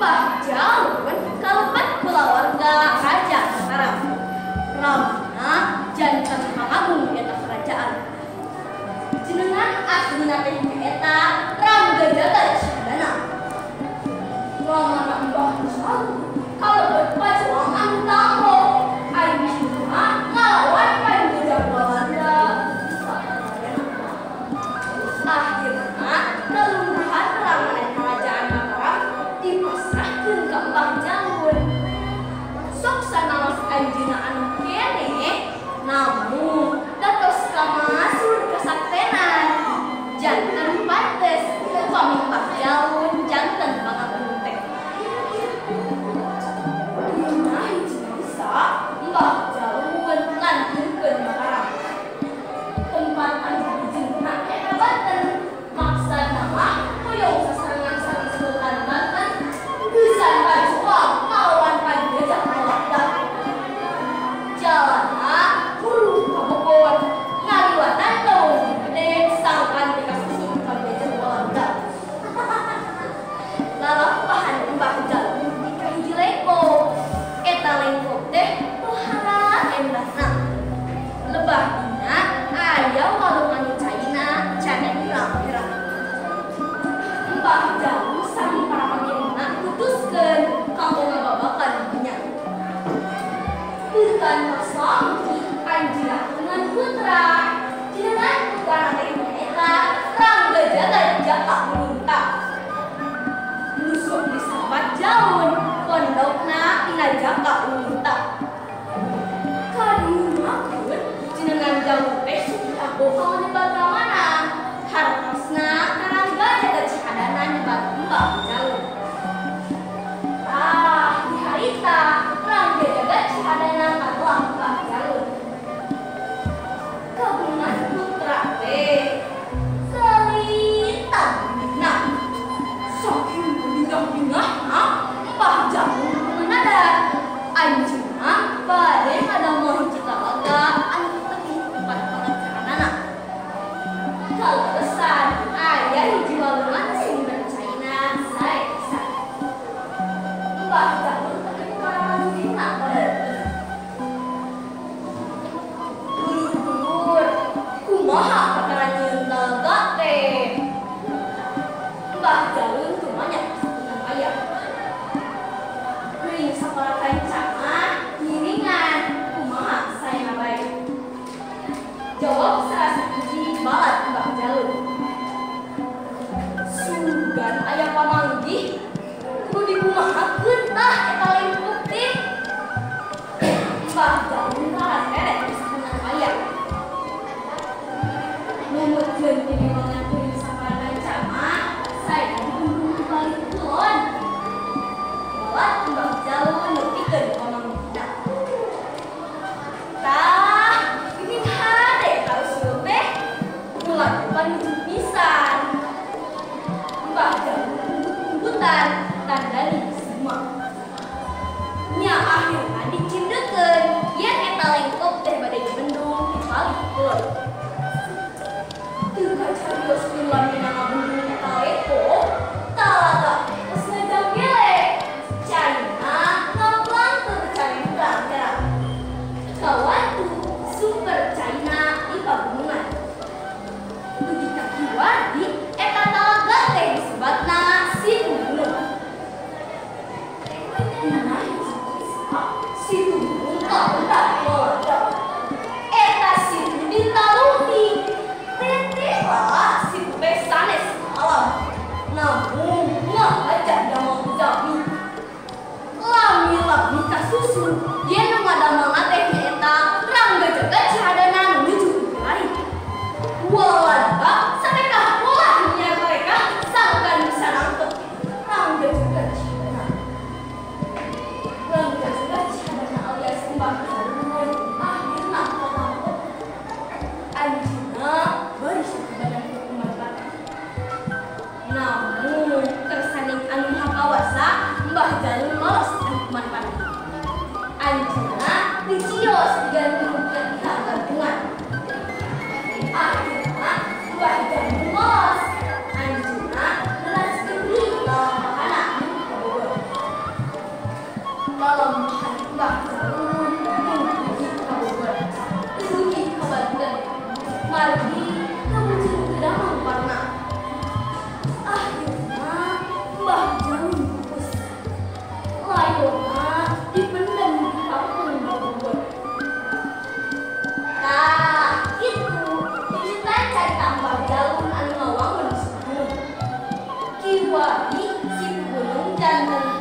Mbah Jalun kalebet kulawarga Raja Mataram. Ramna janten pangagung eta kerajaan. Jenengan aslinya teh eta Ram Gajah Cihadana. Lamana Mbah Jalun kalebet pajuang anu tangguh. Ayeuna ngalawan paling gajah Belanda. Akhirna kelungguhan ramanan kerajaan Mataram dipasrahkeun ka Mbah Jalun. Sok sanaos anjeunna anu keneh namun datos kamasur kasaktenan. Janten pantes upami Mbah Jalun janten pangagung teh. Dina hiji bisa Mbah Jalun lanjutkeun Mataram. Tempat anu dijieunna eta Banten. Maksudna mah hoyong sasarengan sareng Sultan Banten geus bajuang ngalawan penjajah Belanda. Jalanna hulu ka Bogor ngaliwatan daun gede sangkan dikasusun penjajah Belanda. Lalampahan Mbah Jalun di kahiji lengko. Eta lengko teh pohara endasna. Lebah dina aya warung anu caina cane pirang-pirang. Mbah Jalun sareng para panglima putuskeun kanggo ngababakan minyak. Bukan masalah anjeunna putra. Jenengan putra teh eta Ram Gajah Kaulunta. Nusuk disabat Jalun pondokna tina Jaka Ulunta. Kadieunakeun jenengan Jalun teh sudah bohong nyebat ramana. Hartosna karangga jaga Cihadana nyebat Mbah Jalun. Di harita rangga jaga Cihadana kalah Mbah Jalun. Kagungan putra teh salitan nah saking bingah-bingahna Mbah Jalun menada anjeunna bade ngadamel hiji talaga anu teuing tempat pangacaranana. Kaleresan aya hiji walungan sing bercaina sae pisan. Mbah Jalun teu karangan dina bae. Dulur-dulur, kumaha perkara nyieun talaga teh? Mbah Jalun teu manya sabeunang aya. Geuning sapara kancangan ngiringan kumaha saena bae. Jawab salah sahiji balat Mbah Jalun. Sugan aya pamanggih kudu dikumahakeun tah eta lengkuk teh. Mbah Jalun kalah terek sabeunang aya. Numutkeun ti diwangan geuning sapara kancangan saena dibundung balik kulon. Balat Mbah Jalun neupikeun ka pamanggihna. Tah, geuning hade ka usul teh mulai panuju pisan. Mbah Jalun unggut-unggutan tandani semua. Nya akhirna dicindeukeun yen eta lengkop teh bade dibendung di balik kulon. Teu kacarios kulon dina ngabendung eta lengkop, talaga geus ngajak gele. Caina ngaplang teu cari terang-terang. Kawantu sumber Caina di pagunungan. Dugi ka kiwari eta talaga teh disebatna Situ Gunung. Nah, Situ Gunung kabentar Belanda. Eta situ ditaluhi. Teteh lah situ teh sanes alam. Namun ngahaja damel jami. Lami-lami kasusun yen ngadamelna teh nyaeta Ram Gajah Cihadana nuju kemari. Walanda sampai kapolah dunia mereka sangkan bisa nangkep Ram Gajah Cihadana. Ram Gajah Cihadana alias Mbah Jalun akhirna ketangkep. Anjeunna beuris badan hukuman mati. Namun kersaning anu hakawasa Mbah Jalun lolos hukuman mati. dan